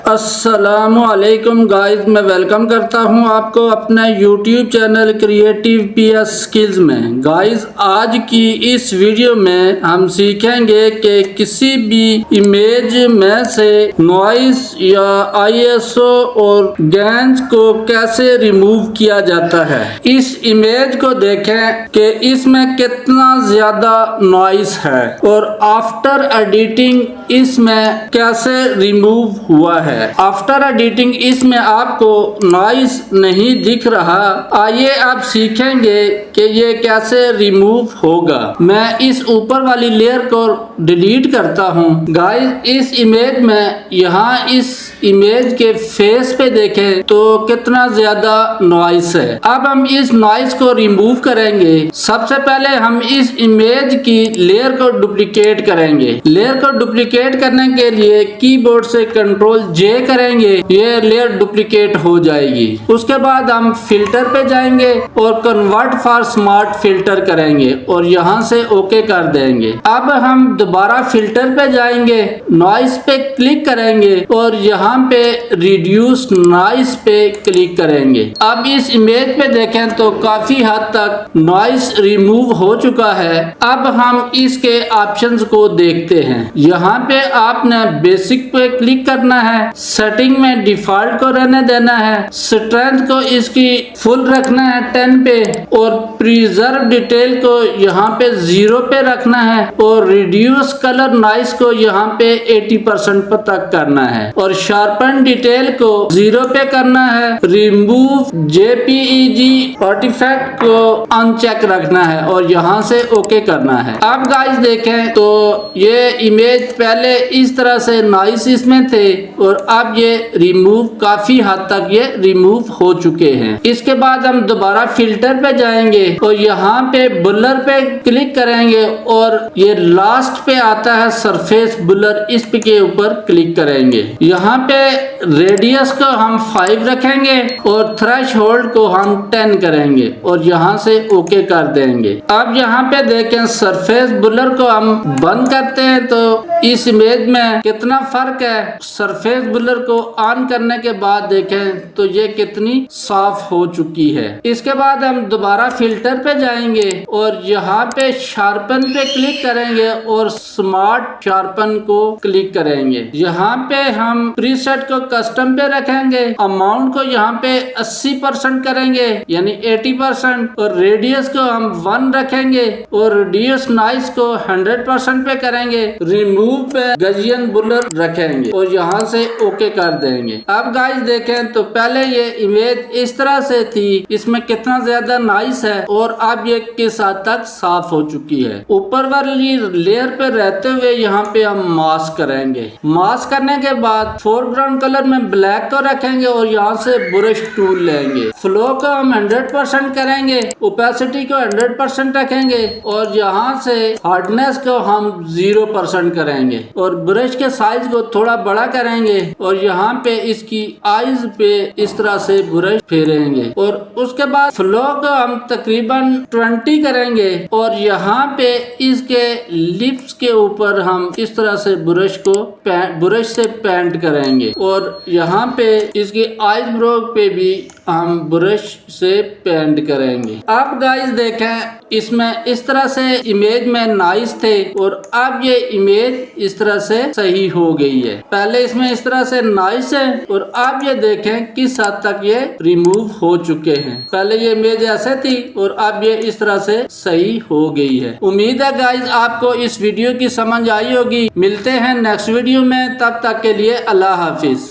अस्सलामुअलैकुम गाइस, मैं वेलकम करता हूं आपको अपने YouTube channel creative PS skills में। गाइस, आज की इस वीडियो में हम सीखेंगे कि किसी भी इमेज में से नॉइस या ISO और गैंस को कैसे रिमूव किया जाता है। इस इमेज को देखें कि इसमें कितना ज़्यादा नॉइस है और आफ्टर एडिटिंग इसमें कैसे रिमूव हुआ है। आफ्टर एडिटिंग इसमें आपको नॉइस नहीं दिख रहा। आइए अब सीखेंगे कि ये कैसे रिमूव होगा। मैं इस ऊपर वाली लेयर को डिलीट करता हूँ। गाइस, इस इमेज में यहाँ इस इमेज के फेस पे देखें तो कितना ज्यादा नॉइस है। अब हम इस नॉइस को रिमूव करेंगे। सबसे पहले हम इस इमेज की लेयर को डुप्लीकेट करेंगे। लेयर को डुप्लीकेट करने के लिए कीबोर्ड से Ctrl+J करेंगे, ये लेयर डुप्लीकेट हो जाएगी। उसके बाद हम फिल्टर पे जाएंगे और कन्वर्ट फॉर स्मार्ट फिल्टर करेंगे और यहाँ से ओके कर देंगे। अब हम दोबारा फिल्टर पे जाएंगे, नॉइस पे क्लिक करेंगे और यहाँ पे रिड्यूस नॉइस पे क्लिक करेंगे। अब इस इमेज पे देखें तो काफी हद तक नॉइस रिमूव हो चुका है। अब हम इसके ऑप्शंस को देखते हैं। यहाँ पे आपने बेसिक पे क्लिक करना है, सेटिंग में डिफॉल्ट को रहने देना है, स्ट्रेंथ को इसकी फुल रखना है 10 पे और प्रिजर्व डिटेल को यहाँ पे 0 पे रखना है और रिड्यूस कलर नॉइस को यहाँ पे 80% पर तक करना है और शार्पन डिटेल को 0 पे करना है। रिमूव JPEG आर्टिफैक्ट को अनचेक रखना है और यहाँ से ओके करना है। अब गाइस देखें तो ये इमेज पहले इस तरह से नॉइस इसमें थे और अब ये रिमूव काफी हद तक ये रिमूव हो चुके हैं। इसके बाद हम दोबारा फिल्टर पे जाएंगे और यहाँ पे बुलर पे क्लिक करेंगे और ये लास्ट पे आता है सरफेस बुलर, इस पे के ऊपर क्लिक करेंगे। यहाँ पे रेडियस को हम 5 रखेंगे और थ्रेशोल्ड को हम 10 करेंगे और यहाँ से ओके कर देंगे। अब यहाँ पे देखें सरफेस बुलर को हम बंद करते हैं तो इस इमेज में कितना फर्क है। सरफेस बुलर को ऑन करने के बाद देखें तो ये कितनी साफ हो चुकी है। इसके बाद हम दोबारा फिल्टर पे जाएंगे और यहाँ पे शार्पन पे क्लिक करेंगे और स्मार्ट शार्पन को क्लिक करेंगे। यहाँ पे हम प्रीसेट को कस्टम पे रखेंगे, अमाउंट को यहाँ पे 80% करेंगे यानी 80% और रेडियस को हम 1 रखेंगे और रिड्यूस नॉइस को 100% पे करेंगे। रिमूव पे गजियन बुलर रखेंगे और यहाँ से ओके कर देंगे। अब गाइस देखें तो पहले ये इमेज इस तरह से थी, इसमें कितना ज्यादा नॉइस है और अब ये किस हद तक साफ हो चुकी है। ऊपर वाली लेयर पे रहते हुए यहाँ पे हम मास्क करेंगे। मास्क करने के बाद फोरग्राउंड कलर में ब्लैक को रखेंगे और यहाँ से ब्रश टूल लेंगे। फ्लो को हम 100% करेंगे, ओपेसिटी को 100% रखेंगे और यहाँ से हार्डनेस को हम 0% करेंगे और ब्रश के साइज को थोड़ा बड़ा करेंगे और यहाँ पे इसकी आईज पे इस तरह से ब्रश फेरेंगे और उसके बाद फ्लो को हम तकरीबन 20 करेंगे और यहाँ पे इसके लिप्स के ऊपर हम इस तरह से ब्रश से पेंट करेंगे और यहाँ पे इसकी आईब्रो पे भी हम ब्रश से पेंट करेंगे। अब गाइस देखें इसमें इस तरह से इमेज में नॉइस थे और अब ये इमेज इस तरह से सही हो गई है। पहले इसमें इस तरह से नॉइस है और अब ये देखें किस हद तक ये रिमूव हो चुके हैं। पहले ये इमेज ऐसे थी और अब ये इस तरह से सही हो गई है। उम्मीद है गाइस आपको इस वीडियो की समझ आई होगी। मिलते हैं नेक्स्ट वीडियो में, तब तक के लिए अल्लाह हाफिज।